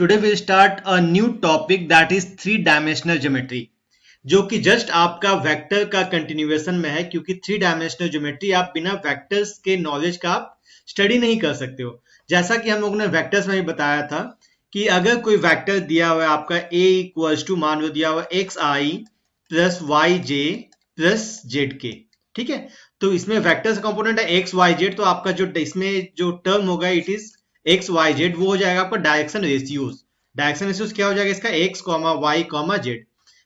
Today we'll start a new topic that is three dimensional geometry, जो कि just आपका vector का continuation में है, क्योंकि थ्री डायमेंशनल ज्योमेट्री आप बिना वेक्टर्स के नॉलेज का आप स्टडी नहीं कर सकते हो। जैसा कि हम लोगों ने वेक्टर्स में भी बताया था कि अगर कोई वेक्टर दिया हुआ है आपका a इक्वल्स टू मान लो दिया हुआ x i plus y j plus z k, ठीक है। तो इसमें वेक्टर्स कंपोनेंट है एक्स वाई जेड, तो आपका जो इसमें जो टर्म होगा it is x y z, वो हो जाएगा आपका डायरेक्शन रेशियोज। डायरेक्शन रेशियोज क्या हो जाएगा इसका x comma y comma z.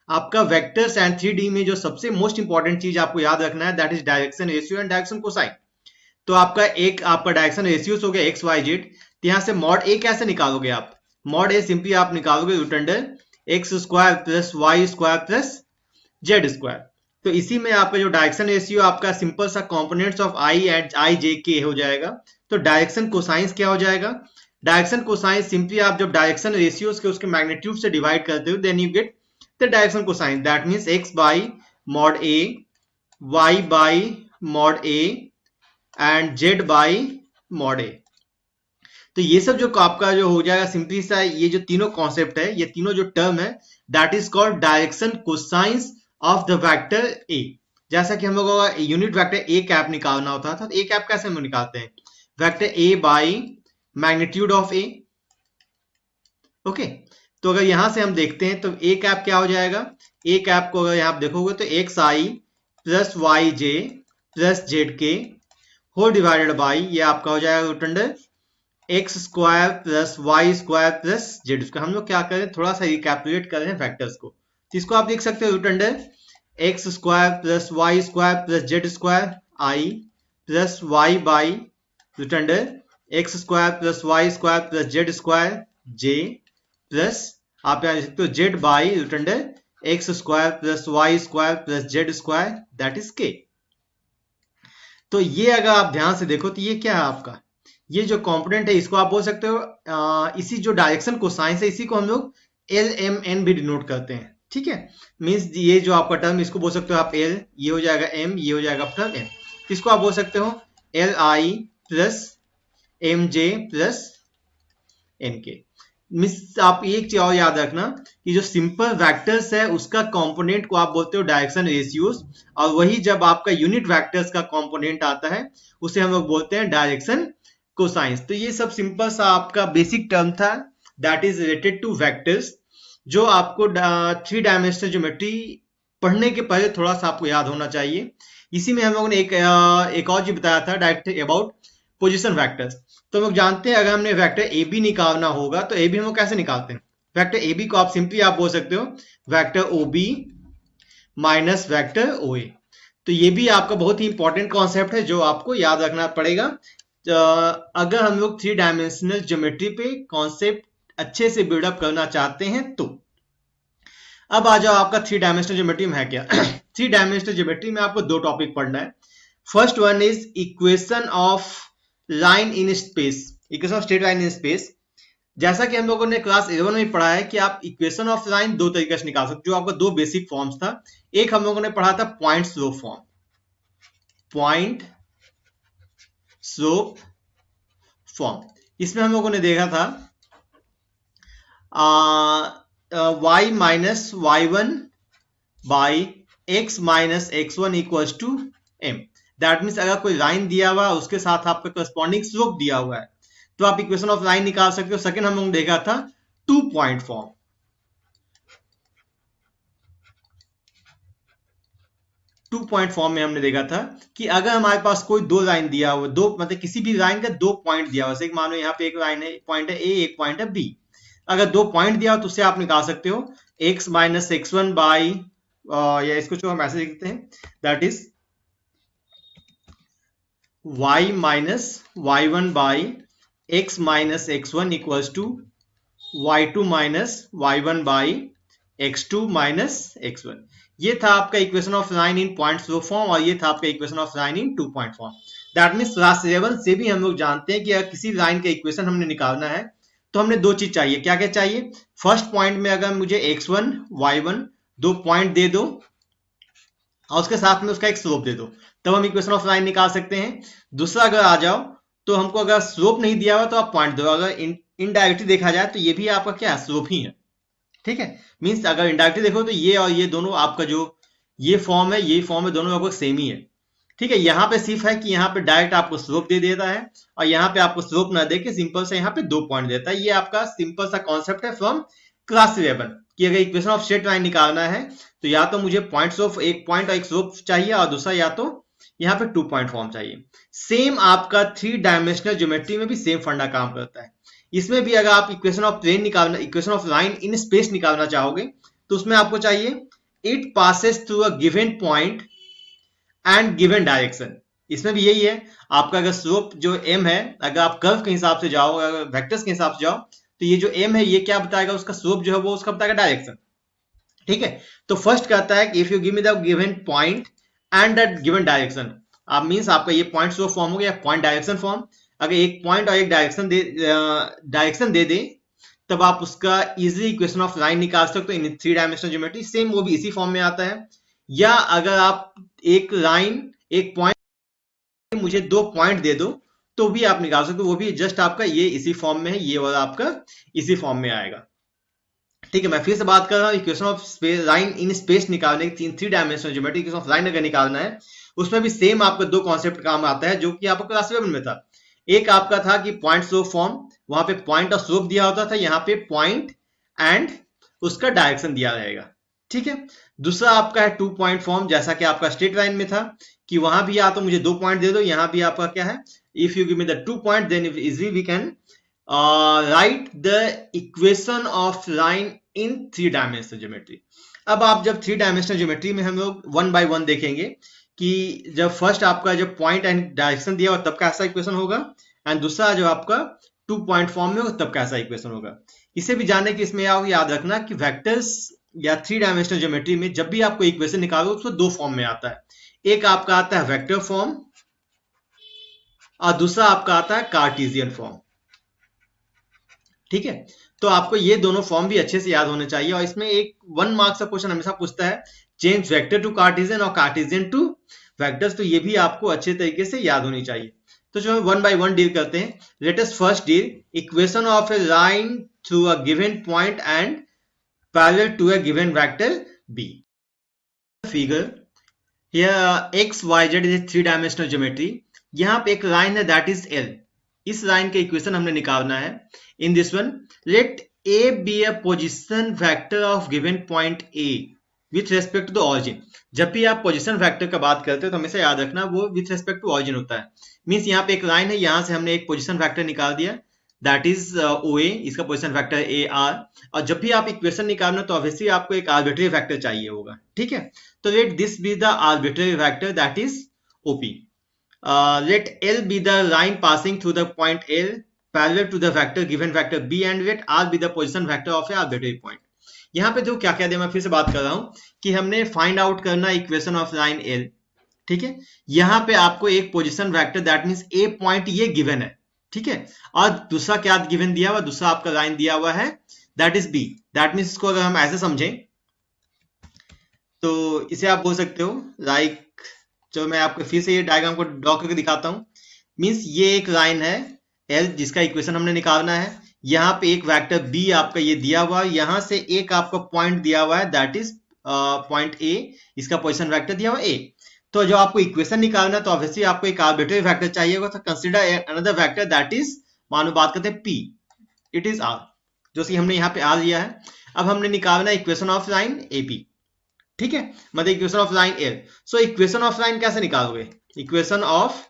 आपका वेक्टर्स एंड 3D में जो सबसे मोस्ट इंपॉर्टेंट चीज आपको याद रखना है that is direction ratio and direction cosine. तो आपका डायरेक्शन रेशियोज हो गया एक्स वाई जेड। यहाँ से मॉड ए कैसे निकालोगे आप? मॉड ए सिंपली आप निकालोगे root under x square plus y square plus z square. तो इसी में आपका जो डायरेक्शन रेशियो आपका सिंपल सा components of i and i j k हो जाएगा। तो डायरेक्शन कोसाइंस क्या हो जाएगा? डायरेक्शन कोसाइंस सिंपली आप जब डायरेक्शन रेशियोज के उसके मैग्नीट्यूड से डिवाइड करते हो then you get the direction cosines. That means x by mod a, y by mod a and z by mod a. तो ये सब जो आपका जो हो जाएगा सिंपली सा, ये जो तीनों कॉन्सेप्ट है, ये तीनों जो टर्म है that is called direction cosines of the vector A. जैसा कि हम लोगों का यूनिट वेक्टर ए कैप निकालना होता था, तो ए कैप कैसे हम निकालते हैं? Vector A by magnitude of A. Okay, तो अगर यहां से हम देखते हैं तो ए कैप क्या हो जाएगा? ए कैप को अगर यहां देखोगे तो x i plus y j plus z k whole divided by, ये आपका हो जाएगा root under x square plus y square plus z square. हम लोग क्या करें, थोड़ा सा रिकैलकुलेट कर रहे हैं फैक्टर्स को। तो इसको आप देख सकते हो root under x square plus y square plus z square i plus y by root under x square plus y square plus z square j plus आप यहाँ देख सकते हो z by root under x square plus y square plus z square that is k. तो ये अगर आप ध्यान से देखो तो ये क्या है आपका, ये जो कंपोनेंट है इसको आप बोल सकते हो इसी जो डायरेक्शन कोसाइन है इसी को हम लोग एल एम एन भी डिनोट करते हैं, ठीक है। मींस ये जो आपका टर्म इसको बोल सकते हो आप एल, ये हो जाएगा एम, ये हो जाएगा आपका एम। इसको आप बोल सकते हो l i plus m j plus n k. Means आप एक चीज और याद रखना कि जो सिंपल वेक्टर्स है उसका कंपोनेंट को आप बोलते हो डायरेक्शन रेशियोज, और वही जब आपका यूनिट वेक्टर्स का कंपोनेंट आता है उसे हम लोग बोलते हैं डायरेक्शन कोसाइंस। तो ये सब सिंपल सा आपका बेसिक टर्म था that is related two vectors, जो आपको थ्री डायमेंशनल ज्योमेट्री पढ़ने के पहले थोड़ा सा आपको याद होना चाहिए। इसी में हम लोगों ने एक और चीज बताया था डायरेक्ट अबाउट पोजीशन वेक्टर्स। तो हम लोग जानते हैं अगर हमने वेक्टर ए बी निकालना होगा तो ए बी हम लोग कैसे निकालते हैं? वेक्टर ए बी को आप सिंपली आप बोल सकते हो vector O B minus vector O A. तो ये भी आपका बहुत ही इंपॉर्टेंट कॉन्सेप्ट है जो आपको याद रखना पड़ेगा अगर हम लोग थ्री डायमेंशनल ज्योमेट्री पे कॉन्सेप्ट अच्छे से बिल्डअप करना चाहते हैं। तो अब आ जाओ आपका थ्री डायमेंशनल ज्योमेट्री में है क्या। थ्री डायमेंशनल ज्योमेट्री में आपको दो टॉपिक पढ़ना है। First one is equation of line in space, equation of straight line in space. जैसा कि हम लोगों ने क्लास 11 में पढ़ा है कि आप इक्वेशन ऑफ लाइन दो तरीके से निकाल सकते हो, जो आपका दो बेसिक फॉर्म्स था। एक हम लोगों ने पढ़ा था point slope form, point slope form. इसमें हम लोगों ने देखा था y minus y one by x minus x one equals to m. That means अगर कोई लाइन दिया हुआ है उसके साथ आपका करस्पॉन्डिंग स्लोप दिया हुआ है तो आप इक्वेशन ऑफ लाइन निकाल सकते हो। सेकंड हम लोग देखा था to point form. To point form में हमने देखा था कि अगर हमारे पास कोई दो लाइन दिया हुआ, दो मतलब किसी भी लाइन का दो पॉइंट दिया हुआ, मान लो यहाँ पे एक लाइन है, पॉइंट है ए, एक पॉइंट है बी। अगर दो पॉइंट दिया हो तो उससे आप निकाल सकते हो x minus x one by, या इसको जो हम ऐसे लिखते हैं that is y minus y one by x minus x one equals to y two minus y one by x two minus x one. ये था आपका equation of line in point slope form, और ये था आपका equation of line in two point form. That means class 11 से भी हम लोग जानते हैं कि अगर किसी लाइन का इक्वेशन हमने निकालना है तो हमने दो चीज चाहिए। क्या क्या चाहिए? फर्स्ट पॉइंट में अगर मुझे x1 y1 दो पॉइंट दे दो और उसके साथ में उसका एक स्लोप दे दो, तब हम इक्वेशन ऑफ लाइन निकाल सकते हैं। दूसरा अगर आ जाओ तो हमको अगर स्लोप नहीं दिया हुआ तो आप पॉइंट दो, अगर इनडायरेक्टली देखा जाए तो ये भी आपका क्या स्लोप ही है, ठीक है। मीन्स अगर इनडायरेक्टली देखो तो ये और ये दोनों आपका जो ये फॉर्म है ये फॉर्म है, दोनों लगभग सेम ही है, ठीक है। यहाँ पे सिर्फ है कि यहाँ पे डायरेक्ट आपको स्लोप दे देता है और यहाँ पे आपको स्लोप ना दे के सिंपल से यहाँ पे 2 पॉइंट देता है। ये आपका सिंपल सा कॉन्सेप्ट है फ्रॉम क्लास 11 कि अगर इक्वेशन ऑफ स्ट्रेट लाइन निकालना है तो या तो मुझे पॉइंट्स ऑफ एक पॉइंट और एक स्लोप चाहिए और दूसरा या तो यहाँ पे 2 पॉइंट फॉर्म चाहिए। सेम आपका 3 डायमेंशनल ज्योमेट्री में भी सेम फंडा काम करता है। इसमें भी अगर आप इक्वेशन ऑफ प्लेन निकालना, equation of line in space निकालना चाहोगे तो उसमें आपको चाहिए it passes through a given point and given direction. इसमें भी यही है, आपका अगर स्लोप जो m है, अगर आप कर्व के हिसाब से जाओ, अगर वेक्टर्स के हिसाब से जाओ तो ये जो m है ये क्या बताएगा, उसका स्लोप जो है वो उसका बताएगा डायरेक्शन, ठीक है। तो फर्स्ट कहता है कि if you give me the given point and the given direction, आप मींस आपका ये पॉइंट स्लोप फॉर्म हो गया, पॉइंट डायरेक्शन फॉर्म। अगर एक पॉइंट और एक डायरेक्शन दे दे तब आप उसका इजीली इक्वेशन ऑफ लाइन निकाल सकते हो इन 3 डायमेंशनल ज्योमेट्री। सेम वो भी इसी फॉर्म में आता है। या अगर आप एक लाइन एक पॉइंट मुझे 2 पॉइंट दे दो तो भी आप निकाल सकते हो, वो भी जस्ट आपका ये इसी फॉर्म में है, ये वाला आपका इसी फॉर्म में आएगा, ठीक है। मैं फिर से बात कर रहा हूँ equation of space line in space निकालने की, 3 dimensional geometry equation of line अगर निकालना है उसमें भी सेम आपका 2 कॉन्सेप्ट काम आता है जो कि आपको क्लास 11 में था। एक आपका था कि पॉइंट स्लोप फॉर्म, वहां पे पॉइंट और स्लोप दिया होता था, यहाँ पे पॉइंट एंड उसका डायरेक्शन दिया रहेगा, ठीक है। दूसरा आपका है 2 पॉइंट फॉर्म, जैसा कि आपका स्ट्रेट लाइन में था कि वहां भी या तो मुझे 2 पॉइंट दे दो, यहाँ भी आपका क्या है, if you give me the 2 point then easily we can write the equation of line in 3 dimensional geometry. अब आप जब 3 डायमेंशनल ज्योमेट्री में हम लोग 1 बाय 1 देखेंगे कि जब फर्स्ट आपका जब पॉइंट एंड डायरेक्शन दिया हो तब कैसा इक्वेशन होगा, एंड दूसरा जो आपका 2 पॉइंट फॉर्म में हो तब कैसा इक्वेशन होगा। इसे भी जानने की इसमें आप याद रखना कि वेक्टर्स या 3 डायमेंशनल ज्योमेट्री में जब भी आपको इक्वेशन निकालो उसको 2 फॉर्म में आता है। एक आपका आता है वेक्टर फॉर्म और दूसरा आपका आता है कार्टेशियन फॉर्म, ठीक है। तो आपको ये दोनों फॉर्म भी अच्छे से याद होने चाहिए और इसमें एक 1 मार्क्स का क्वेश्चन हमेशा पूछता है चेंज वेक्टर टू कार्टेशियन और कार्टेशियन टू वेक्टर्स, तो ये भी आपको अच्छे तरीके से याद होनी चाहिए। तो जो हम 1 बाय 1 डील करते हैं, let us first deal equation of a line through a given point and parallel to a given vector b. Figure here x y z is 3 dimensional geometry. यहाँ पे एक लाइन है दैट इज एल, इस line का equation हमने निकालना है। In this one let a b a position vector of given point a with respect to the origin. जब भी आप पोजिशन वेक्टर का बात करते हो तो हमेशा याद रखना वो विथ रेस्पेक्ट टू ऑरिजिन होता है। मीन्स यहाँ पे एक लाइन है, यहाँ से हमने एक पोजिशन वेक्टर निकाल दिया दैट इज ओ ए, इसका पोजिशन वेक्टर ए आर। और जब भी आप इक्वेशन निकालना तो ऑब्वियसली आपको एक आर्बिट्ररी वेक्टर चाहिए होगा, ठीक है। तो let this be the arbitrary vector that is OP. Let L be the line passing through the point L parallel to the vector given vector B and let R be the position vector of a arbitrary point। यहाँ पे जो क्या क्या दिया मैं फिर से बात कर रहा हूँ कि हमने फाइंड आउट करना इक्वेशन ऑफ लाइन L, ठीक है। यहाँ पे आपको एक position vector that means A point ये गिवन है, ठीक है। और दूसरा क्या गिवन दिया हुआ, दूसरा आपका लाइन दिया हुआ है that is B। That means इसको अगर हम ऐसे समझें तो इसे आप बोल सकते हो लाइक, चलो मैं आपको फिर से ये डायग्राम को ड्रॉ करके दिखाता हूं। मींस ये एक लाइन है L जिसका इक्वेशन हमने निकालना है। यहाँ पे एक वेक्टर B आपका ये दिया हुआ है, यहाँ से एक आपका पॉइंट दिया हुआ है दैट इज पॉइंट A, इसका पोजीशन वेक्टर दिया हुआ है A। तो जो आपको इक्वेशन निकालना है तो ऑब्वियसली आपको एक आर्बिट्ररी वेक्टर चाहिए होगा। तो consider another vector that is, मानो बात करते हैं P, इट इज R, जो कि हमने यहाँ पे R लिया है। अब हमने निकालना है इक्वेशन ऑफ लाइन AP, ठीक है, मतलब equation of line L. So equation of line कैसे निकालोगे, इक्वेशन ऑफ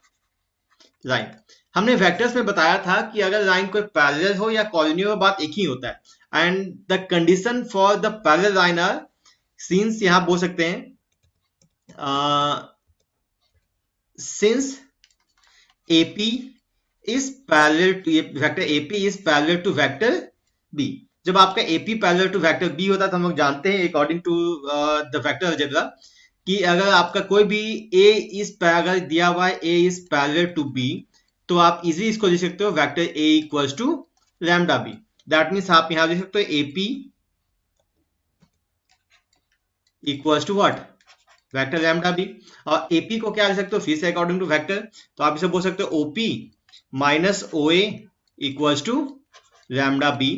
लाइन हमने वेक्टर्स में बताया था कि अगर लाइन कोई पैरेलल हो या कॉलोनी हो बात एक ही होता है। And the condition for the parallel line are, since यहां बोल सकते हैं since AP is parallel to vector AP is parallel to vector b. जब आपका AP parallel to vector B होता है तो हम लोग जानते हैं according to the vector algebra कि अगर आपका कोई भी A इज पैरेलल दिया हुआ है, A is parallel to B, तो आप इजीली इसको लिख सकते हो vector A equals to lambda B। That means आप यहां लिख सकते हो AP equals to what, vector lambda B। और AP को क्या लिख सकते हो फिर से अकॉर्डिंग टू वेक्टर, तो आप इसे बोल सकते हो OP minus OA equals to lambda b.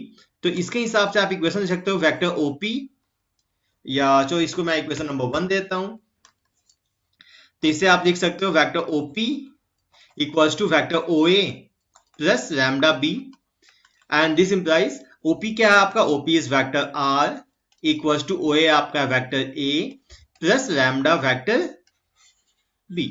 तो इसके हिसाब से आप इक्वेशन दे सकते हो वेक्टर ओपी, या जो इसको मैं इक्वेशन नंबर 1 देता हूं, तो इसे आप लिख सकते हो vector OP equals to vector OA plus lambda b, and this implies OP क्या है आपका, OP is vector r equals to OA आपका vector a plus lambda vector b.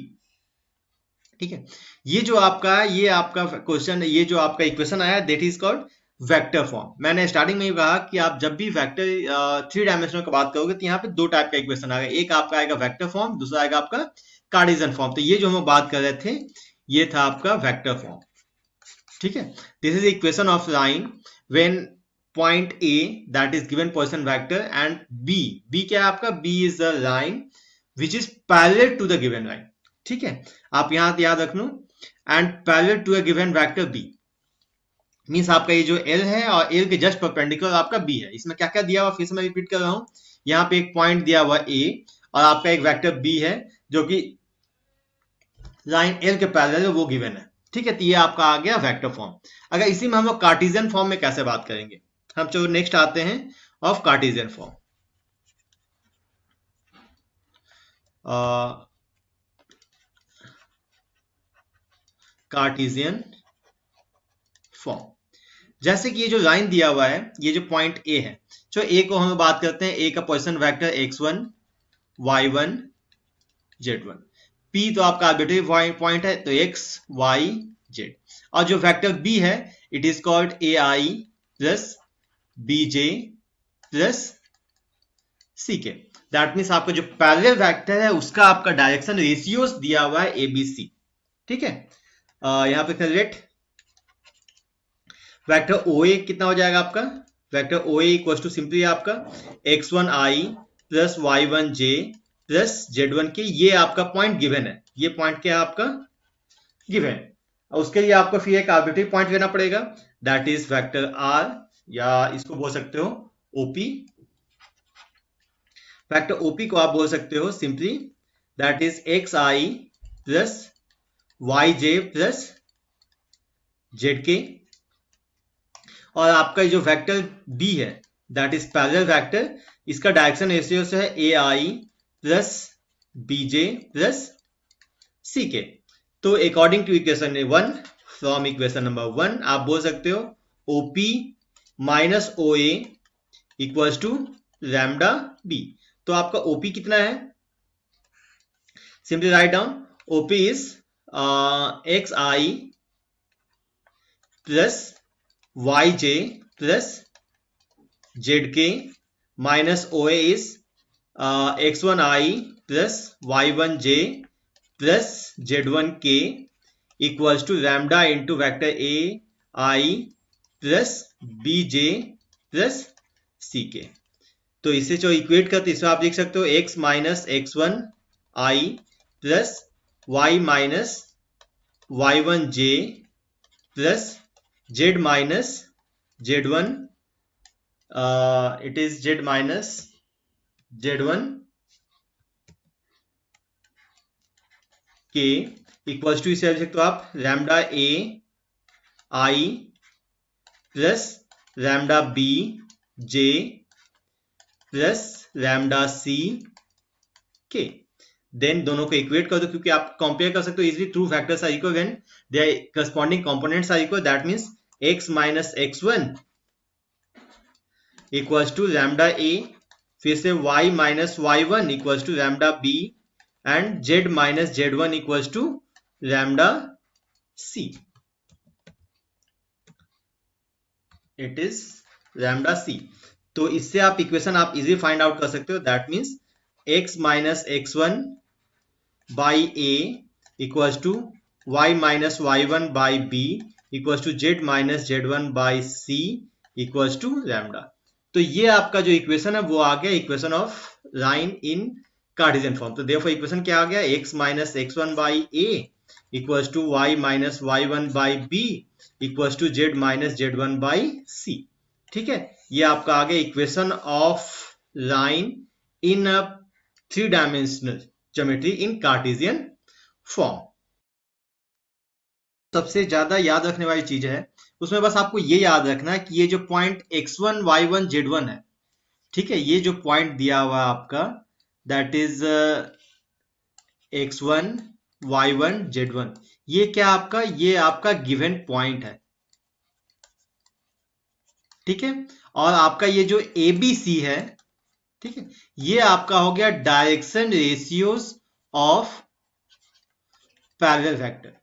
ठीक है, ये जो आपका क्वेश्चन, ये जो आपका इक्वेशन आया that is called vector form. मैंने स्टार्टिंग में ही कहा कि आप जब भी वेक्टर 3 डायमेंशनल की बात करोगे तो यहाँ पे 2 टाइप का इक्वेशन आएगा, एक आपका आएगा वेक्टर फॉर्म, दूसरा आएगा आपका कार्टेशियन फॉर्म। तो ये जो हम बात कर रहे थे ये था आपका वेक्टर फॉर्म। ठीक है, this is equation of line when point a that is given position vector and b क्या है आपका, b is the line which is parallel to the given line. ठीक है, आप यहां याद रख लो, and parallel to a given vector b means आपका ये जो एल है और एल के जस्ट परपेंडिकुलर आपका बी है। इसमें क्या क्या दिया हुआ फिर से मैं रिपीट कर रहा हूं, यहाँ पे एक पॉइंट दिया हुआ ए और आपका एक वेक्टर बी है जो कि लाइन एल के पैरेलल है, वो गिवन है। ठीक है, तो ये आपका आ गया वेक्टर फॉर्म। अगर इसी में हम लोग कार्टेशियन फॉर्म में कैसे बात करेंगे, हम जो नेक्स्ट आते हैं of Cartesian form. Cartesian form, जैसे कि ये जो लाइन दिया हुआ है, ये जो पॉइंट ए है, जो ए को हम बात करते हैं, ए का position vector x1 y1 z1, p तो आपका आर्बिट्रेरी पॉइंट है तो x y z, और जो वेक्टर b है it is called ai plus bj plus ck। That means आपका जो पैरेलल वेक्टर है उसका आपका डायरेक्शन रेशियोस दिया हुआ है abc। ठीक है, यहां पे कैलकुलेट वेक्टर OA कितना हो जाएगा आपका, vector OA equal to simply आपका x1i plus y1j plus z1k, ये आपका पॉइंट गिवन है, ये पॉइंट क्या है आपका गिवन है, और उसके लिए आपको फिर एक आर्बिट्रेरी पॉइंट लेना पड़ेगा दैट इज वेक्टर r, या इसको बोल सकते हो OP। वेक्टर OP को आप बोल सकते हो simply that is xi plus yj plus zk, और आपका जो वेक्टर बी है दैट इज पैरेलल वेक्टर, इसका डायरेक्शन रेशियो से है ai plus bj plus ck। तो according to equation 1, from equation number 1 आप बोल सकते हो OP minus OA equals to lambda b. तो आपका OP कितना है, simply write down OP is xi plus yj plus zk minus OA is x1i plus y1j plus z1k equals to lambda into vector a i plus bj plus ck। तो इसे जो equate करते इसमें आप लिख सकते हो x minus x1i plus y minus y1j plus z minus z1, it is z minus z1 के इक्वल्स टू इसे लिख सकते हो आप lambda a i plus lambda b j plus lambda c k। Then दोनों को इक्वेट कर दो, क्योंकि आप कंपेयर कर सकते हो easily, two vectors are equal when their corresponding components are equal, that means x minus x1 equals to lambda a, फिर से y minus y1 equals to lambda b and z minus z1 equals to lambda c, it is lambda c। तो इससे आप equation आप easily find out कर सकते हो, that means x minus x1 by a equals to y minus y1 by b equals to z minus z1 by c equals to lambda. तो ये आपका जो इक्वेशन है वो आ गया equation of line in Cartesian form. तो therefore equation क्या आ गया, x minus x1 by a equals to y minus y1 by b equals to z minus z1 by c। ठीक है, ये आपका आ गया equation of line in a 3 dimensional geometry in Cartesian form. सबसे ज्यादा याद रखने वाली चीज है उसमें बस आपको ये याद रखना है कि ये जो पॉइंट x1 y1 z1 है, ठीक है, ये जो पॉइंट दिया हुआ है आपका, that is x1 y1 z1, ये क्या आपका, ये आपका गिवन पॉइंट है, ठीक है। और आपका ये जो ABC है, ठीक है, ये आपका हो गया direction ratios of parallel vector,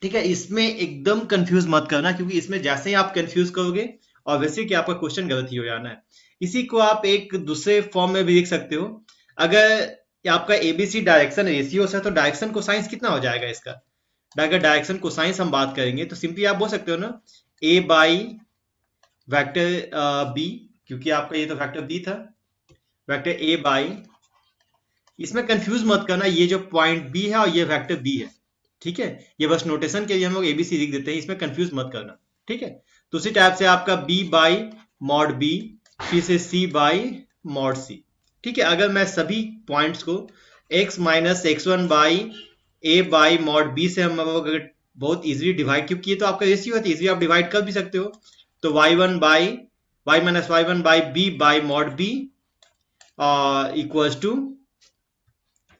ठीक है। इसमें एकदम कंफ्यूज मत करना, क्योंकि इसमें जैसे ही आप कंफ्यूज करोगे और वैसे कि आपका क्वेश्चन गलत ही हो जाना है। इसी को आप एक दूसरे फॉर्म में भी लिख सकते हो। अगर आपका ABC डायरेक्शन रेशियोस है तो डायरेक्शन कोसाइंस कितना हो जाएगा इसका। अगर डायरेक्शन कोसाइंस हम बात करेंगे तो सिंपली आप बोल सकते हो ना A बाई वेक्टर B, क्योंकि आपका ये तो वेक्टर B था, वेक्टर A बाई, इसमें कंफ्यूज मत करना, ये जो पॉइंट B है और ये वेक्टर B है, ठीक है। ये बस नोटेशन के लिए हम लोग ABC लिख देते हैं, इसमें कंफ्यूज मत करना, ठीक है। तो उसी टाइप से आपका B बाई मॉड B, फिर से C बाई मॉड C, ठीक है। अगर मैं सभी पॉइंट्स को x minus x1 by A by mod B से हम अगर बहुत इजीली डिवाइड, क्योंकि ये तो आपका रेशियो है तो इजीली आप डिवाइड कर भी सकते हो, तो y1 by y minus y1 by B by mod B equals to,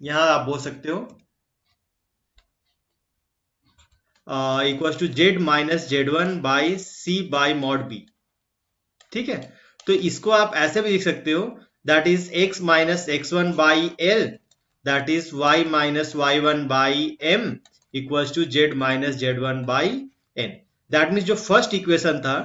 यहां आप बोल सकते हो equals to z minus z one by c by mod b, ठीक है। तो इसको आप ऐसे भी लिख सकते हो, that is x minus x1 by l, that is y minus y1 by m equals to z minus z one by n। That means जो फर्स्ट इक्वेशन था,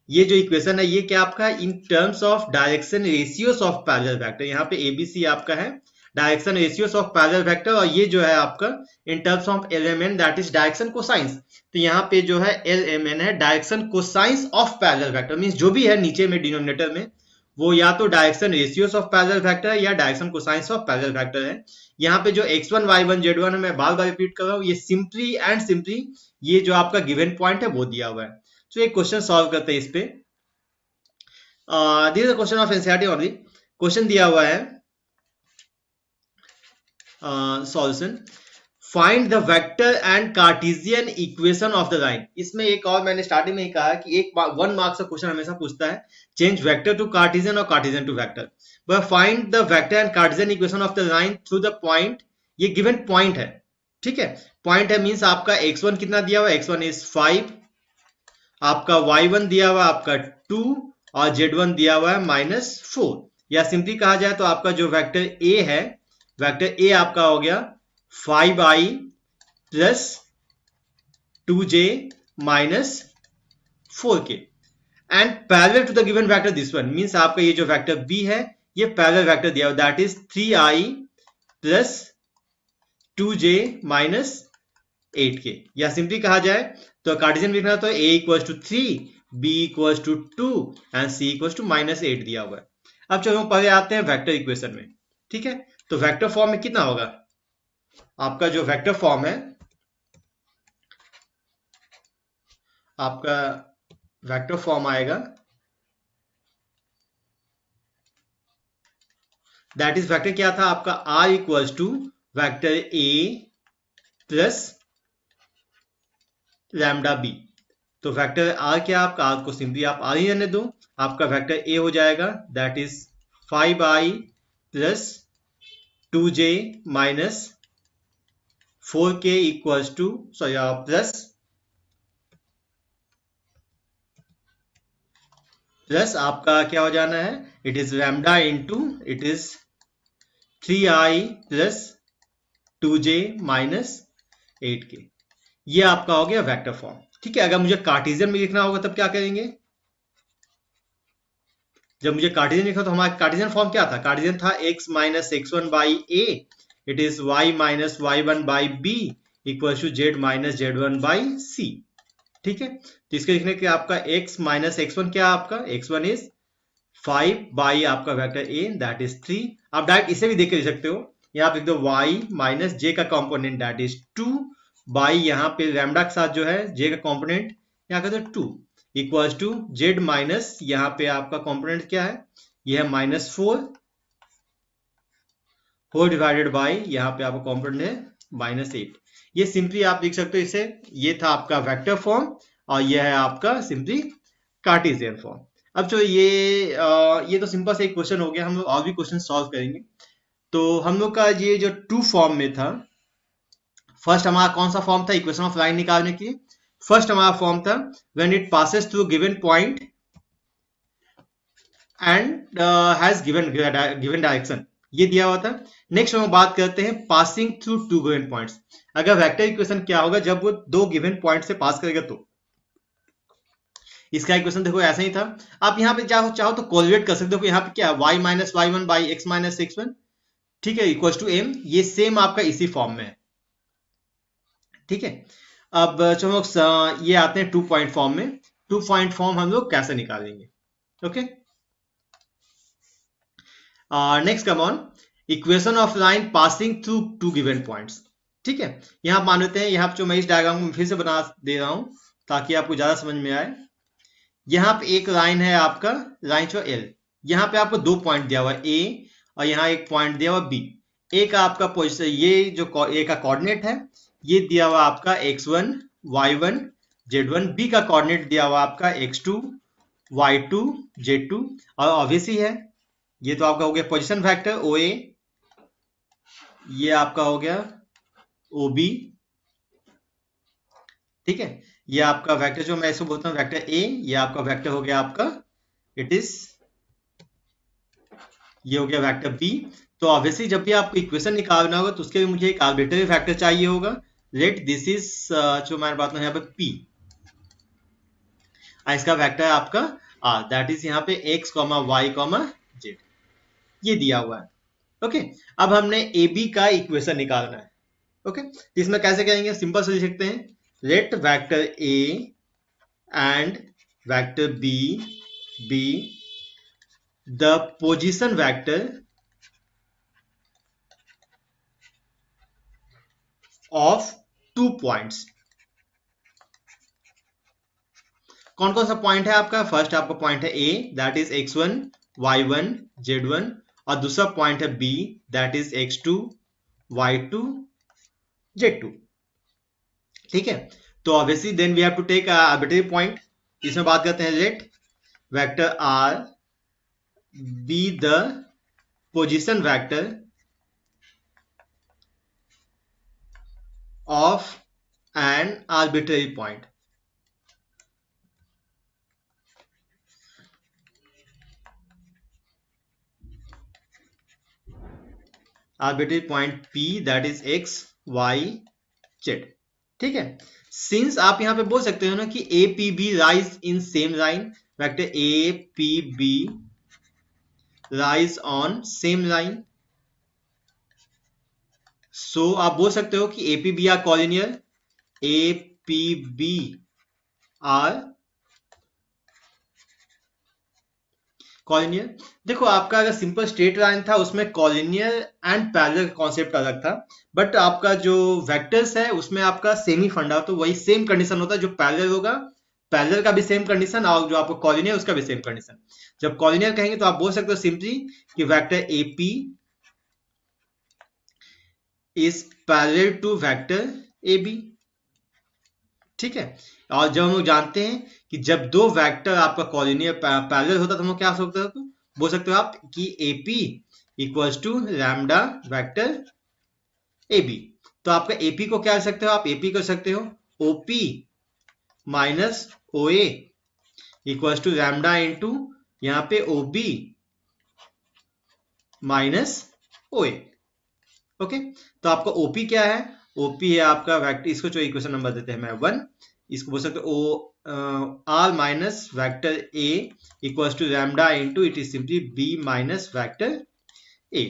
ये जो इक्वेशन है ये क्या आपका in terms of direction ratios of parallel vector, यहाँ पे ABC आपका है direction ratios of parallel vector, और ये जो है आपका in terms of LMN that is direction cosines. तो यहाँ पे जो है LMN है direction cosines of parallel vector, means जो भी है नीचे में डिनोमिनेटर में वो या तो direction ratios of parallel vector है या direction cosines of parallel vector है। यहाँ पे जो x1 y1 z1 है, मैं बार बार रिपीट कर रहा हूँ, ये सिंपली एंड सिंपली ये जो आपका गिवन पॉइंट है वो दिया हुआ है। तो एक क्वेश्चन सॉल्व करते हैं इस पे। This is question of NCERT only. Question दिया हुआ है solution, find the vector and Cartesian equation of the line. इसमें एक और मैंने स्टार्टिंग में ही कहा कि एक 1 मार्क्स का क्वेश्चन हमेशा पूछता है, चेंज वेक्टर टू कार्टेशियन और Cartesian to vector, but find the vector and Cartesian equation of the line through the point. ये गिवन पॉइंट है, ठीक है, पॉइंट है मींस आपका x1 कितना दिया हुआ है, x1 इज 5, आपका y1 दिया हुआ है आपका 2 और z1 दिया हुआ है -4, या सिंपली कहा जाए तो आपका जो वेक्टर a है, वेक्टर a आपका हो गया 5i plus 2j minus 4k and parallel to the given vector this one, means आपका ये जो वेक्टर b है ये पैरेलल वेक्टर दिया हुआ that is 3i plus 2j minus 8k, या सिंपली कहा जाए तो कार्टेशियन लिखना तो a equals to 3, b equals to 2 and c equals to -8 दिया हुआ है। अब चलो हम पहले आते हैं वेक्टर इक्वेशन में, ठीक है। तो वेक्टर फॉर्म में कितना होगा, आपका जो वेक्टर फॉर्म है, आपका वेक्टर फॉर्म आएगा दैट इज वेक्टर क्या था आपका r equals to vector a plus lambda b। तो वेक्टर r क्या आपका, r को सिंपली आप r ही रहने दो, आपका वेक्टर a हो जाएगा that is 5i plus 2j minus 4k equals two plus आपका क्या हो जाना है, it is lambda into it is 3i plus 2j minus 8k। ये आपका हो गया वेक्टर फॉर्म, ठीक है। अगर मुझे कार्टेशियन में लिखना होगा तब क्या करेंगे, जब मुझे कार्टेशियन लिखा तो हमारा कार्टेशियन फॉर्म क्या था, कार्टेशियन था x minus x1 by a, it is y minus y1 by b equal to z minus z1 by c, ठीक है। तो इसके लिखने के आपका x माइनस x1 क्या आपका, x1 इज 5 बाई आपका वेक्टर a दैट इज 3। आप डायरेक्ट इसे भी देख के लिख सकते हो, यहाँ पे लिख दो y माइनस j का कंपोनेंट दैट इज 2 बाई यहाँ पे लैम्डा के साथ जो है j का कंपोनेंट यहाँ कर दो 2 इक्वल्स टू z माइनस यहाँ पे आपका कंपोनेंट क्या है, यह है -4 होल डिवाइडेड बाई यहाँ पे आपका कंपोनेंट है -8। ये सिंपली आप लिख सकते हो इसे, ये था आपका वेक्टर फॉर्म और ये है आपका सिंपली कार्टेशियन फॉर्म। अब जो ये तो सिंपल सा एक क्वेश्चन हो गया, हम लोग और भी क्वेश्चन सॉल्व करेंगे। तो हम लोग का ये जो टू फॉर्म में था, फर्स्ट हमारा कौन सा फॉर्म था इक्वेशन ऑफ लाइन निकालने के लिए? फर्स्ट हमारा फॉर्म था when it passes through given point and has given direction, ये दिया हुआ था। नेक्स्ट हम बात करते हैं passing through two given points. अगर वेक्टर इक्वेशन क्या होगा जब वो दो गिवन पॉइंट से पास करेगा तो इसका इक्वेशन देखो ऐसा ही था। आप यहाँ पे चाहो तो कोरिलेट कर सकते हो, यहाँ पे क्या है y minus y one by x minus x one, ठीक है, इक्वल टू m। ये सेम आपका इसी फॉर्म में है, ठीक है। अब जो हम लोग ये आते हैं टू पॉइंट फॉर्म में। टू पॉइंट फॉर्म हम लोग कैसे निकालेंगे? Okay, next come on equation of line passing through two given points, ठीक है। यहाँ मान लेते हैं, यहाँ जो मैं इस डायग्राम को फिर से बना दे रहा हूं ताकि आपको ज्यादा समझ में आए। यहाँ पे एक लाइन है आपका, लाइन जो एल, यहाँ पे आपको दो पॉइंट दिया हुआ है ए और यहाँ एक पॉइंट दिया हुआ बी। ए का आपका पोजिशन, ये जो ए का कोऑर्डिनेट है ये दिया हुआ आपका x1 y1 z1, बी का कोऑर्डिनेट दिया हुआ आपका x2 y2 z2, और ऑब्वियस ही है ये तो आपका हो गया पोजीशन वेक्टर OA, ये आपका हो गया OB, ठीक है। ये आपका वेक्टर जो मैं इसको बोलता हूँ वेक्टर A, ये आपका वेक्टर हो गया आपका इट इज, ये हो गया वेक्टर B। तो ऑब्वियसली जब भी आपको इक्वेशन निकालना होगा तो उसके लिए मुझे एक आर्बिट्रेरी फैक्टर चाहिए होगा। लेट दिस इज जो मैं बात यहाँ पे P, इसका वेक्टर है आपका R, दैट इज यहाँ पे x, y, z, ये दिया हुआ है। ओके, अब हमने AB का इक्वेशन निकालना है। ओके, तो इसमें कैसे करेंगे? सिंपल से लिख सकते हैं, let vector A and vector B be the position vector of two points। कौन कौन सा पॉइंट है आपका? फर्स्ट आपका पॉइंट है A, that is x1 y1 z1, और दूसरा पॉइंट है B, that is x2 y2 z2, ठीक है। तो obviously then we have to take arbitrary point. इसमें बात करते हैं, let vector R be the position vector of an arbitrary point। arbitrary point P, that is x y z, ठीक है। Since आप यहां पे बोल सकते हो ना कि A P B lies in same line, vector A P B lies on same line, so आप बोल सकते हो कि A P B are collinear, A P B are collinear. देखो आपका अगर सिंपल स्ट्रेट लाइन था उसमें कॉलिनियर एंड पैरेलल का कॉन्सेप्ट अलग था, बट आपका जो वेक्टर्स है उसमें आपका सेम ही फंडा, तो वही सेम कंडीशन होता है। जो पैरेलल होगा पैरेलल का भी सेम कंडीशन, और जो आपको कॉलिनियर उसका भी सेम कंडीशन। जब कॉलिनियर कहेंगे तो आप बोल सकते हो सिंपली कि vector AP is parallel to vector AB, ठीक है। और जब हम लोग जानते हैं कि जब दो वेक्टर आपका कॉलिनियर पैरेलल होता है तो हम लोग क्या बोल सकते हो आप कि AP equals to lambda vector AB। तो आपका AP को क्या कर सकते हो? आप AP कर सकते हो OP minus OA equals to lambda into यहाँ पे OB माइनस OA। ओके, तो आपका OP क्या है? OP है आपका वेक्टर, इसको जो इक्वेशन नंबर देते हैं मैं 1, इसको बोल सकते हो R minus vector A equals to lambda into it is simply B minus vector A।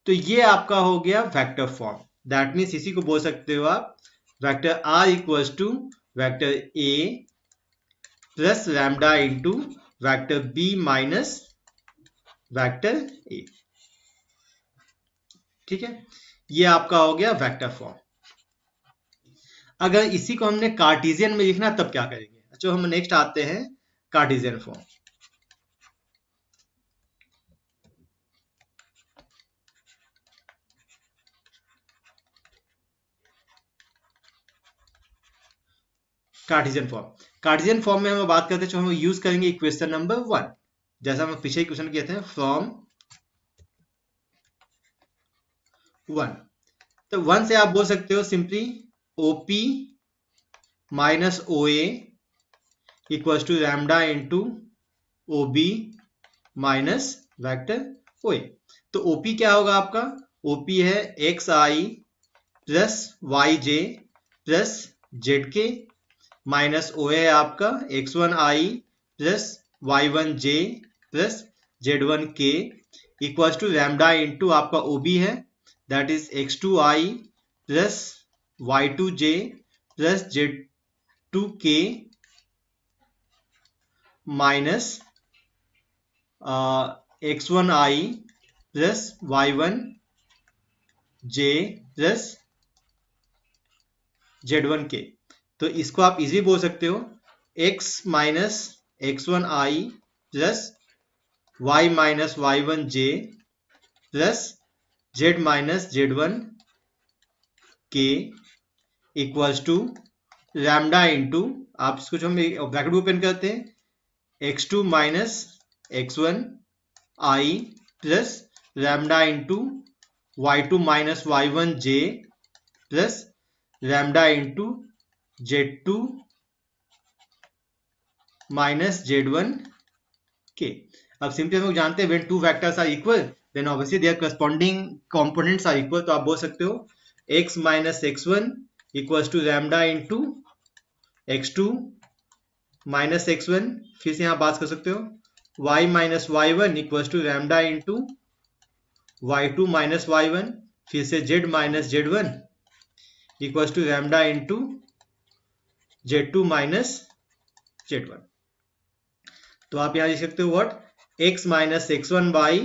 तो ये आपका हो गया वेक्टर फॉर्म, दैट मीन्स इसी को बोल सकते हो आप vector R equals to vector A plus lambda into vector B minus vector A, ठीक है। ये आपका हो गया वेक्टर फॉर्म। अगर इसी को हमने कार्टेशियन में लिखना तब क्या करेंगे? अच्छा, हम नेक्स्ट आते हैं Cartesian form. Cartesian form. Cartesian form में हम बात करते हैं, जो हम यूज करेंगे इक्वेशन नंबर 1, जैसा हम पीछे इक्वेशन किए थे, फ्रॉम 1। तो 1 से आप बोल सकते हो simply OP minus O A equals to lambda into O B minus vector O A. तो ओपी क्या होगा आपका? ओपी है x i plus y j plus z k minus O है आपका x one i plus y one j plus z one k equals to lambda into आपका O B है, that is x two i plus y two j plus z two के minus x one i plus y one j plus z one k. तो इसको आप easy बोल सकते हो x minus x one i plus y minus y one j plus z minus z one k equals to lambda into, आप इसको जो हम ब्रैकेट ओपन करते हैं, x two minus x one i plus lambda into y two minus y one j plus lambda into z two minus z one के। अब simply हम लोग जानते हैं when two vectors are equal then obviously their corresponding components are equal. तो आप बोल सकते हो x minus x one equals to lambda into x two minus x one, फिर से यहां बात कर सकते हो y minus y one equals to lambda into y two minus y one, फिर से z minus z one equals to lambda into z two minus z one. तो आप यहां लिख सकते हो what x minus x one by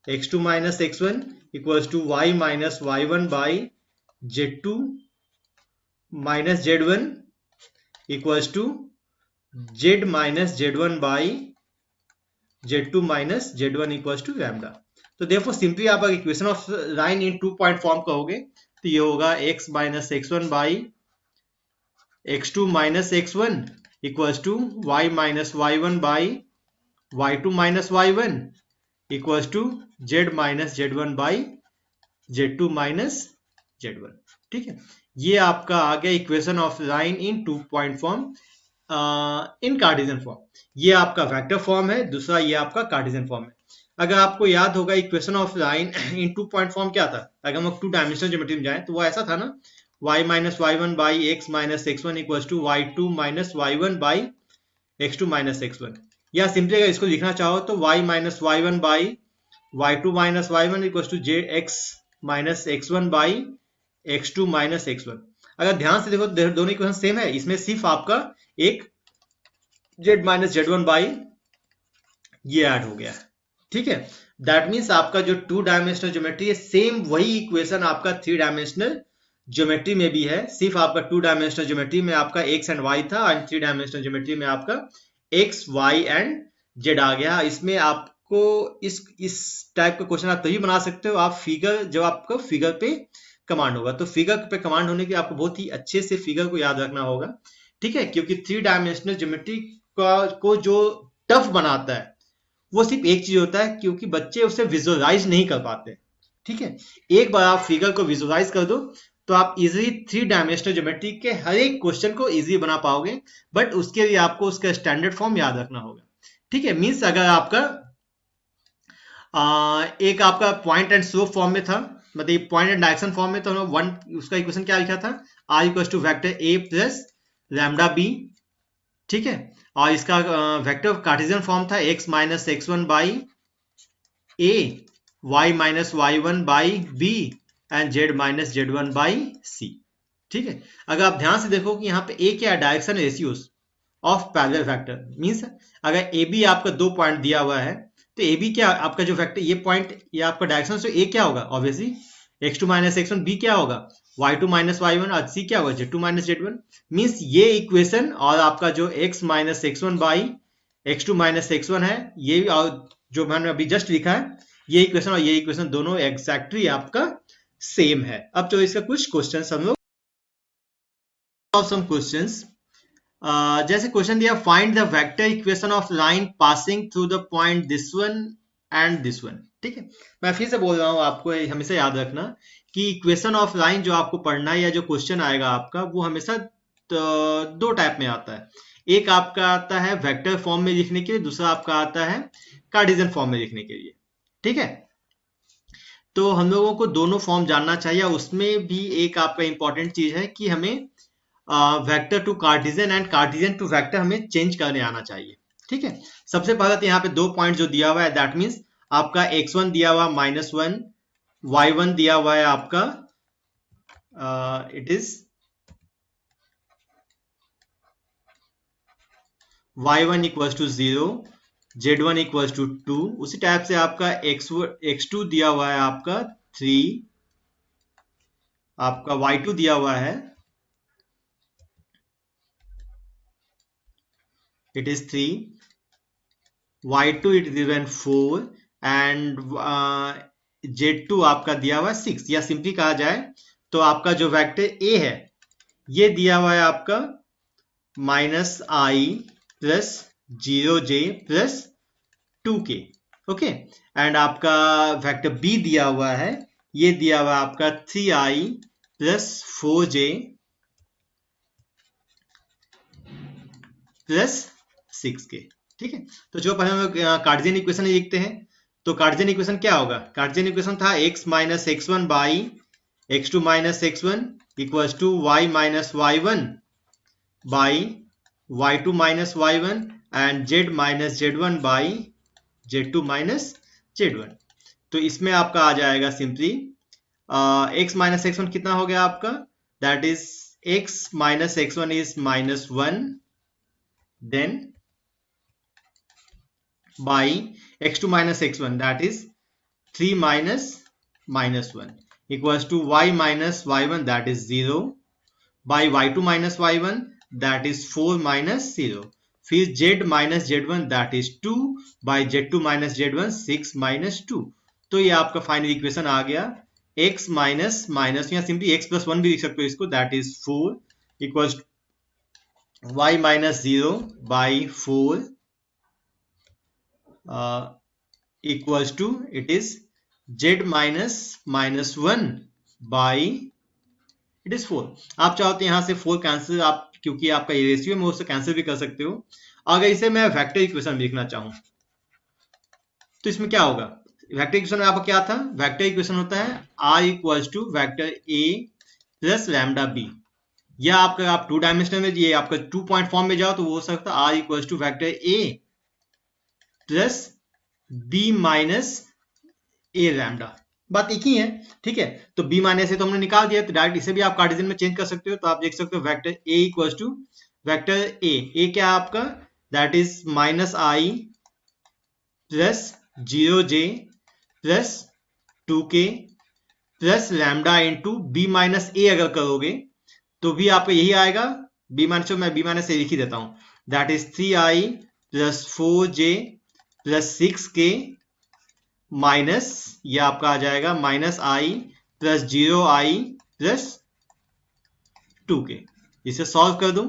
x two minus x one equals to y minus y one by z two minus z one equals to z minus z one by z two minus z one equals to lambda. तो therefore simply आप अगर equation of line in 2 point form कहोगे तो ये होगा x minus x one by x two minus x one equals to y minus y one by y two minus y one equals to z minus z one by z two minus z one. ठीक है, ये आपका आ गया equation of line in 2 point form in Cartesian form. ये आपका vector form है, दूसरा ये आपका कार्टेशियन फॉर्म है। अगर आपको याद होगा equation of line in 2 point form क्या था, अगर हम 2 डायमेंशनल ज्योमेट्री में जाएं तो वो ऐसा था ना, y minus y one by x minus x one equals to y two minus y one by x two minus x one. या सिंपली अगर इसको लिखना चाहो तो y minus y one by y two minus y one equals to j x minus x one by x two minus x one. अगर ध्यान से देखो दोनों इक्वेशन सेम है, इसमें सिर्फ आपका एक Z minus z one by ये ऐड हो गया। ठीक है, दैट मीन्स आपका जो 2 डायमेंशनल ज्योमेट्री है सेम वही इक्वेशन आपका 3 डायमेंशनल ज्योमेट्री में भी है, सिर्फ आपका 2 डायमेंशनल ज्योमेट्री में आपका x एंड y था एंड 3 डायमेंशनल ज्योमेट्री में आपका x y एंड z आ गया। इसमें आपको इस टाइप का क्वेश्चन आप तभी बना सकते हो आप फिगर, जब आपको फिगर पे कमांड होगा। तो फिगर पे कमांड होने के आपको बहुत ही अच्छे से फिगर को याद रखना होगा। ठीक है, क्योंकि 3 डायमेंशनल ज्योमेट्री को जो टफ बनाता है वो सिर्फ एक चीज होता है, क्योंकि बच्चे उसे विजुअलाइज नहीं कर पाते। ठीक है, एक बार आप फिगर को विजुअलाइज कर दो तो आप इजीली 3 डायमेंशनल ज्योमेट्री के हर एक क्वेश्चन को इजी बना पाओगे, बट उसके लिए आपको उसका स्टैंडर्ड फॉर्म याद रखना होगा। ठीक है, मीन्स अगर आपका एक आपका पॉइंट एंड स्लोप फॉर्म में था, मतलब पॉइंट एंड डायरेक्शन फॉर्म में, तो वन उसका इक्वेशन क्या लिखा था, r equal to vector a plus lambda b। ठीक है, और इसका वेक्टर कार्टेशियन फॉर्म था x minus x one by a y minus y one by b and z minus z one by c। ठीक है, अगर आप ध्यान से देखो कि यहाँ पे a क्या है, direction ratios of parallel vector. Means अगर ए बी आपका 2 पॉइंट दिया हुआ है तो ए बी क्या आपका जो वेक्टर ये पॉइंट ये आपका डायरेक्शन, तो ए क्या होगा obviously x two minus x one, B क्या होगा y two minus y one और सी क्या होगा z two minus z one. Means ये इक्वेशन और आपका जो x minus x one by x two minus x one है, ये और जो मैंने अभी जस्ट लिखा है ये इक्वेशन और ये इक्वेशन दोनों एग्जैक्टली आपका सेम है। अब तो इसका कुछ क्वेश्चन हम लोग सम क्वेश्चंस जैसे क्वेश्चन दिया, find the vector equation of line passing through the point this one and this one. ठीक है, मैं फिर से बोल रहा हूँ, आपको हमेशा याद रखना कि इक्वेशन ऑफ लाइन जो आपको पढ़ना है या जो क्वेश्चन आएगा आपका, वो हमेशा दो टाइप में आता है। एक आपका आता है वेक्टर फॉर्म में लिखने के लिए, दूसरा आपका आता है कार्टेशियन फॉर्म में लिखने के लिए। ठीक है, तो हम लोगों को दोनों फॉर्म जानना चाहिए। उसमें भी एक आपका इंपॉर्टेंट चीज है कि हमें vector to Cartesian and Cartesian to vector हमें चेंज करने आना चाहिए। ठीक है, सबसे पहले तो यहाँ पे 2 पॉइंट जो दिया हुआ है, दैट मीन्स आपका x1 दिया हुआ -1, y1 दिया हुआ है आपका it is y1 equals to 0, z1 equals to 2। उसी टाइप से आपका x2 दिया हुआ है आपका 3, आपका y2 दिया हुआ है it is 3, y2 it is given 4 and z2 आपका दिया हुआ है 6। या सिंपली कहा जाए तो आपका जो वेक्टर a है ये दिया हुआ है आपका -i plus 0j plus 2k। Okay, and आपका वेक्टर b दिया हुआ है, ये दिया हुआ है आपका 3i plus 4j plus 6k। ठीक है, तो जो पहले हम लोग कार्टेशियन इक्वेशन लिखते हैं, तो कार्टेशियन इक्वेशन क्या होगा? कार्टेशियन इक्वेशन था x minus x1 by x2 minus x1 equals to y minus y1 by y2 minus y1 and z minus z1 by z2 minus z1। तो इसमें आपका आ जाएगा सिंपली x माइनस x1 कितना हो गया आपका, that is x minus x1 is -1 then by x2 minus x1 that is 3 minus -1 equals to y minus y1 that is 0 by y2 minus y1 that is 4 minus 0, फिर z minus z1 that is 2 by z2 minus z1 6 minus 2। तो ये आपका final equation आ गया x minus minus, या simply x plus 1 भी लिख सकते हो इसको, that is 4 equals y minus 0 by 4 equals to it is z minus -1 by it is 4। आप चाहो तो यहां से 4 कैंसिल, आप क्योंकि आपका ये रेशियो में उससे कैंसिल भी कर सकते हो। अगर इसे मैं वेक्टर इक्वेशन लिखना चाहूं तो इसमें क्या होगा? वेक्टर इक्वेशन में आपका क्या था? वेक्टर इक्वेशन होता है r equals to vector a plus lambda b, या आपका आप 2 डायमेंशनल में ये आपका 2 पॉइंट फॉर्म में जाओ तो वो हो सकता है r equals to vector a plus b minus a lambda. बात एक ही है। ठीक है, तो b माइनस a तो हमने निकाल दिया, तो डायरेक्ट इसे भी आप कार्टेशियन में चेंज कर सकते हो। तो आप देख सकते हो vector a equals to vector a क्या है आपका, that is -i plus 0j plus 2k plus lambda into b minus a अगर करोगे तो भी आपका यही आएगा। b माइनस, मैं b माइनस a लिख ही देता हूं, that is 3i plus 4j plus 6k minus, ये आपका आ जाएगा -i plus 0i plus 2k। इसे सॉल्व कर दूं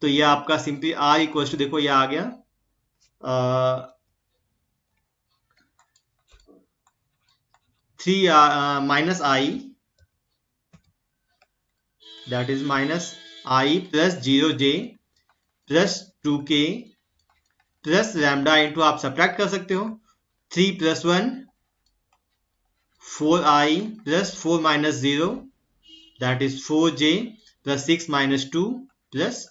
तो ये आपका सिंपली r इक्वल टू, देखो ये आ गया 3 minus i that is -i plus 0j plus 2k plus lambda into, आप सब्ट्रैक्ट कर सकते हो, 3 plus 1 4i plus 4 minus 0 that is 4j plus 6 minus 2 plus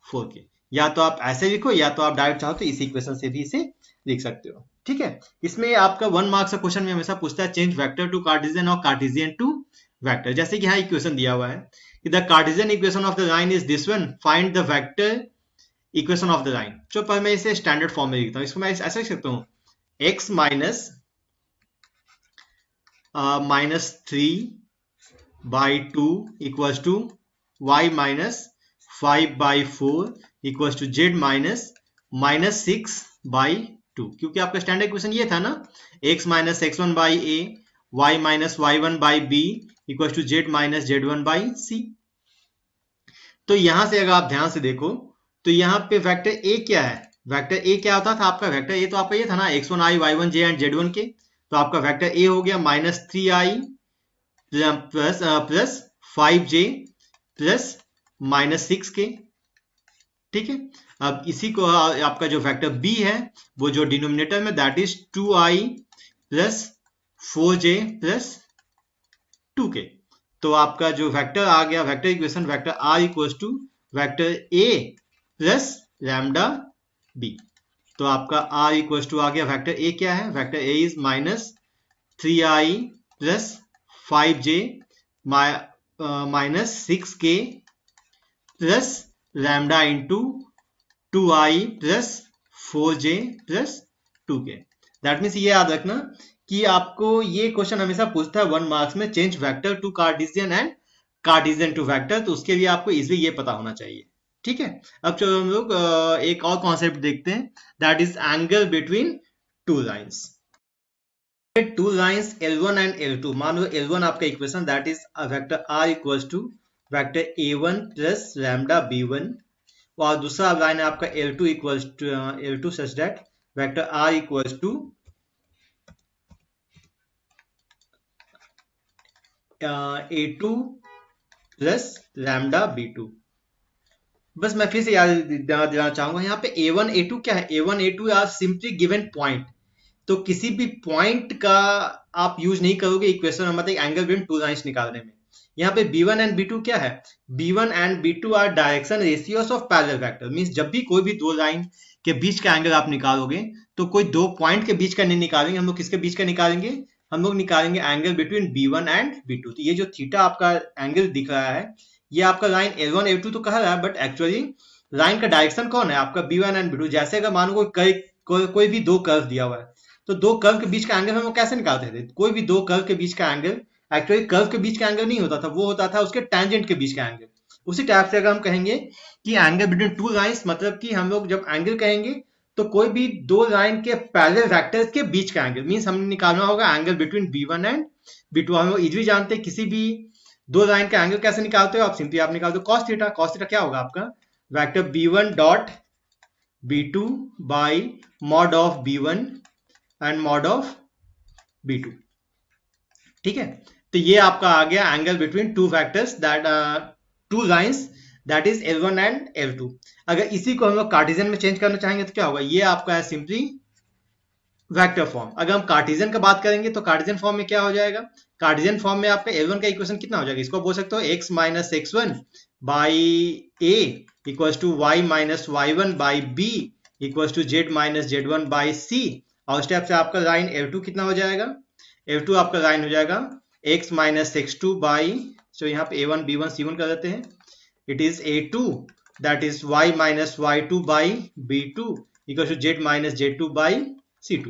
4k। या तो आप ऐसे लिखो या तो आप डायरेक्ट चाहो तो इस इक्वेशन से भी इसे लिख सकते हो। ठीक है, इसमें आपका 1 मार्क्स का क्वेश्चन में हमेशा पूछता है चेंज वेक्टर टू कार्टेशियन और कार्टेशियन टू वेक्टर। जैसे कि यहाँ इक्वेशन दिया हुआ है कि the Cartesian equation of the line is this one, find the vector equation of the line. तो पर मैं इसे स्टैंडर्ड फॉर्म में लिखता हूँ, इसको मैं ऐसे लिख सकता हूँ x minus -3 by 2 equals to y minus 5 by 4 equals to z minus -6 by 2। क्योंकि आपका स्टैंडर्ड इक्वेशन ये था ना, x minus x1 by a, y minus y1 by b equals to z minus z1 by c। तो यहां से अगर आप ध्यान से देखो तो यहाँ पे वेक्टर ए क्या है, वेक्टर ए क्या होता था आपका, वेक्टर ए तो आपका ये था ना x1i y1j एंड z1 के, तो आपका वेक्टर ए हो गया -3i plus 5j plus -6k। ठीक है, अब इसी को आपका जो वेक्टर बी है वो जो डिनोमिनेटर में that is 2i plus 4j plus 2k। तो आपका जो वेक्टर आ गया, vector equation vector r equals to vector a plus lambda b. तो आपका आर इक्वल्स टू आ गया, वेक्टर ए क्या है, vector A is -3i plus 5j -6k plus lambda into 2i plus 4j plus 2k। That means ये याद रखना कि आपको ये क्वेश्चन हमेशा पूछता है 1 मार्क्स में, change vector to Cartesian and Cartesian to vector, तो उसके लिए आपको इजीली ये पता होना चाहिए। ठीक है, अब चलो हम लोग एक और कॉन्सेप्ट देखते हैं, that is angle between two lines. Two lines L1 and L2, मान लो L1 आपका equation that is vector R equals to vector A1 plus lambda B1, और दूसरा लाइन है आपका L2 equals to L2 such that vector R equals to A2 plus lambda B2। बस मैं फिर से याद दिलाना चाहूंगा, यहाँ पे A1 A2 क्या है, A1 A2 are simply given point, तो किसी भी पॉइंट का आप यूज नहीं करोगे इक्वेशन मतलब एंगल बिटवीन टू लाइंस निकालने में। यहाँ पे B1 एंड B2 क्या है, B1 and B2 are direction ratios of parallel vector, means जब भी कोई भी दो लाइन के बीच का एंगल आप निकालोगे तो कोई दो पॉइंट के बीच का नहीं निकालेंगे हम लोग, किसके बीच का निकालेंगे, हम लोग निकालेंगे angle between B1 and B2। तो ये जो थीटा आपका एंगल दिख रहा है ये आपका लाइन L1 L2 तो कह रहा है, बट एक्चुअली लाइन का डायरेक्शन कौन है आपका B1 एंड B2। जैसे अगर मानो कोई भी दो कर्व दिया हुआ है तो दो कर्व के बीच का एंगल हम लोग कैसे निकालते थे, कोई भी दो कर्व के बीच का एंगल एक्चुअली कर्व के बीच का एंगल नहीं होता था, वो होता था उसके टेंजेंट के बीच का एंगल। उसी टाइप से अगर हम कहेंगे कि एंगल बिटवीन टू लाइंस, मतलब कि हम लोग जब एंगल कहेंगे तो कोई भी दो लाइन के पैरेलल वेक्टर्स के बीच का एंगल, मींस हमने निकालना होगा angle between B1 and B2। हम लोग इजीली जानते हैं किसी भी दो लाइन का एंगल कैसे निकालते हो, आप सिंपली आप निकालते हो कॉस थीटा। कॉस थीटा क्या होगा आपका, vector B1 dot B2 by mod of B1 and mod of B2। ठीक है, तो ये आपका आ गया angle between two vectors that two lines that is L1 and L2। अगर इसी को हम लोग कार्टेशियन में चेंज करना चाहेंगे तो क्या होगा, ये आपका है सिंपली वेक्टर फॉर्म। अगर हम कार्टेशियन का बात करेंगे तो कार्टेशियन फॉर्म में क्या हो जाएगा, कार्टेशियन फॉर्म में आपका L1 का इक्वेशन कितना हो जाएगा, इसको बोल सकते हो x minus x1 by a equals to y minus y1 by b equals to z minus z1 by c। और स्टेप से आपका लाइन L2 कितना हो जाएगा, L2 आपका लाइन हो जाएगा x माइनस x2 बाई, सो यहाँ पे a1 b1 c1 कर देते हैं, it is a2 that is y minus y2 by b2 equal to z minus z2 by c2।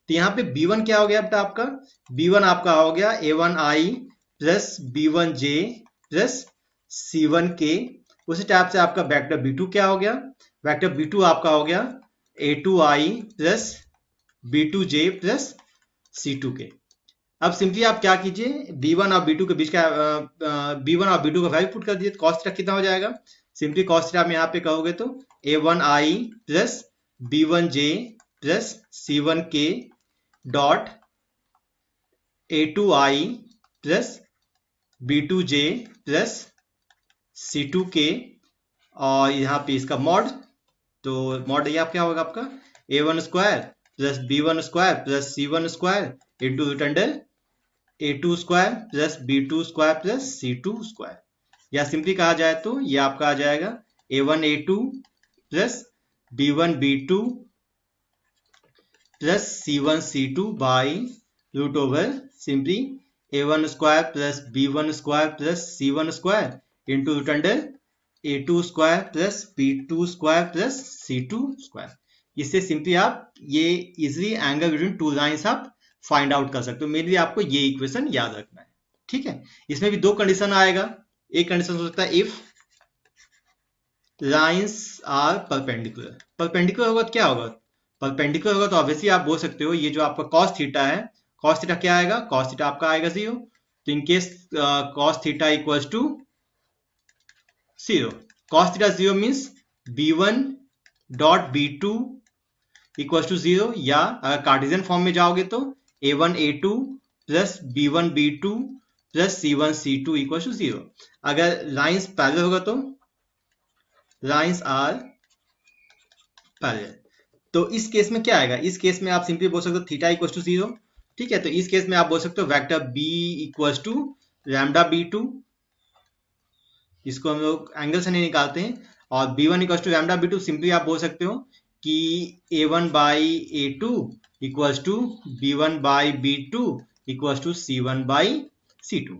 तो यहाँ पे b1 क्या हो गया बेटा आपका, b1 आपका हो गया a1i plus b1j plus c1k। उसी टाइप से आपका वेक्टर b2 क्या हो गया, वेक्टर b2 आपका हो गया a2i plus b2j plus c2k। अब सिंपली आप क्या कीजिए, b1 और b2 के बीच का b1 और b2 का वैल्यू पुट कर दीजिए, तो cos थीटा कितना हो जाएगा, सिंपली cos थीटा में यहाँ पे कहोगे तो a1i plus b1j plus c1k dot a2i plus b2j plus c2k, और यहाँ पे इसका मॉड, तो मॉड ये आप क्या होगा आपका a1 square plus b1 square plus c1 square into root under a2 square plus b2 square plus c2 square, या सिंपली कहा जाए तो ये आपका आ जाएगा a1 a2 plus b1 b2 plus c1 c2 by root over simply a1 square plus b1 square plus c1 square into root under a2 square plus b2 square plus c2 square. इससे सिंपली आप ये easily angle between two lines आप find out कर सकते हो। Mainly आपको ये इक्वेशन याद रखना है। ठीक है, इसमें भी दो कंडीशन आएगा, एक कंडीशन हो सकता है if lines are perpendicular. Perpendicular होगा तो क्या होगा, परपेंडिकुलर होगा तो ऑब्वियसली आप बोल सकते हो ये जो आपका cos थीटा है, cos थीटा क्या आएगा, cos थीटा आपका आएगा 0। तो in case cos theta equals to 0, cos theta 0 means b1 dot b2 equal to 0, या अगर कार्टेशियन फॉर्म में जाओगे तो a1 a2 plus b1 b2 plus c1 c2 equal to 0। अगर लाइंस पैरेलल होगा तो लाइंस आर पैरेलल। तो इस केस में क्या आएगा, इस केस में आप सिंपली बोल सकते हो थीटा इक्वल टू 0। ठीक है, तो इस केस में आप बोल सकते हो vector b equal to lambda b2, इसको हम लोग एंगल से नहीं निकालते हैं, और b1 equal to lambda b2 simply आप बोल सकते हो कि a1 by a2 equals to b1 by b2 equals to c1 by c2।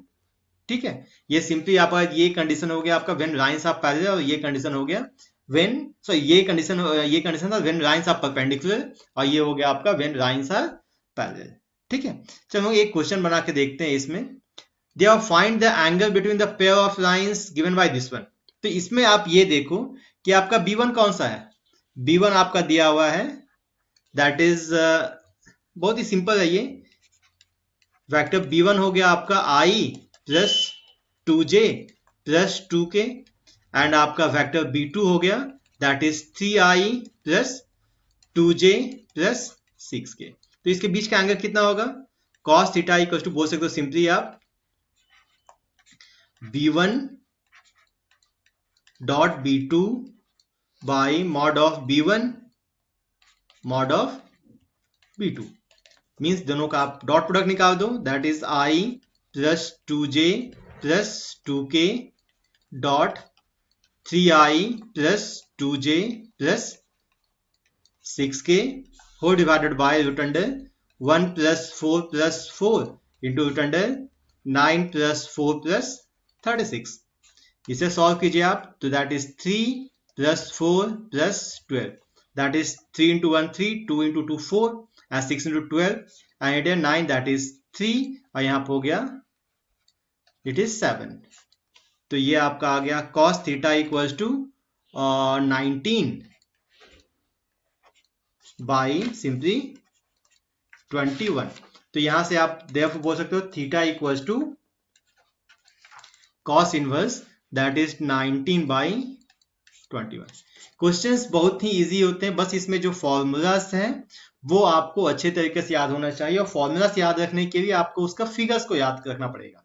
ठीक है, ये सिंपली आपका ये कंडीशन हो गया आपका व्हेन लाइंस आर पैरेलल, और ये कंडीशन हो गया व्हेन ये कंडीशन था व्हेन लाइंस आर परपेंडिकुलर, और ये हो गया आपका व्हेन लाइंस आर पैरेलल। ठीक है, चलो एक क्वेश्चन बना के देखते हैं इसमें। There find the angle between the pair of lines given by this one. तो इसमें आप ये देखो कि आपका b1 कौन सा है, b1 आपका दिया हुआ है, दैट इज बहुत ही सिंपल है, ये वेक्टर b1 हो गया आपका i plus 2j plus 2k, and आपका वेक्टर b2 हो गया that is 3i plus 2j plus 6k। तो इसके बीच का एंगल कितना होगा, cos थीटा इक्वल टू बोल सकते हो सिंपली आप b1 dot b2 by mod of b1 mod of b2, means दोनों का आप डॉट प्रोडक्ट निकाल दो, that is i plus 2j plus 2k dot 3i plus 2j plus 6k whole divided by root under 1 plus 4 into root under 9 plus 4 plus 36। इसे solve कीजिए आप, तो that is 3 plus 4 plus 12, that is 3 into 1 3, 2 into 2 4, and 6 into 12 and 9, that is 3, और यहाँ पे हो गया it is 7। तो ये आपका आ गया cos theta equals to 19 by simply 21। तो यहां से आप therefore बोल सकते हो theta equals to cos inverse that is 19 by 21। Questions बहुत ही इजी होते हैं, बस इसमें जो फॉर्मूलास हैं वो आपको अच्छे तरीके से याद होना चाहिए, और फॉर्मूलास याद रखने के लिए आपको उसका फिगर्स को याद रखना पड़ेगा।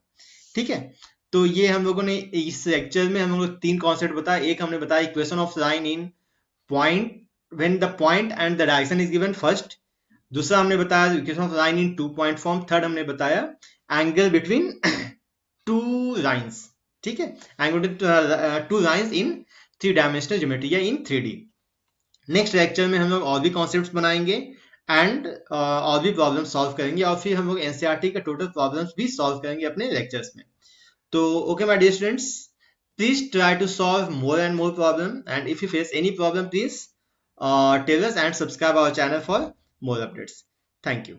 ठीक है, तो ये हम लोगों ने इस लेक्चर में हम लोग 3 कॉन्सेप्ट बताया। एक हमने बताया equation of line in point when the point and the direction is given first, दूसरा हमने बताया equation of line in 2 point form, third हमने बताया एंगल बिटवीन 2 लाइंस। ठीक है, angle between 2 lines in 3 dimensional geometry या इन 3D। नेक्स्ट लेक्चर में हम लोग और भी कॉन्सेप्ट्स बनाएंगे एंड और भी प्रॉब्लम सॉल्व करेंगे, और फिर हम लोग एनसीईआरटी के टोटल प्रॉब्लम्स भी सॉल्व करेंगे अपने लेक्चर्स में। तो okay my dear students, please try to solve more and more problem, and if you face any problem please tell us and subscribe our channel for more updates. Thank you.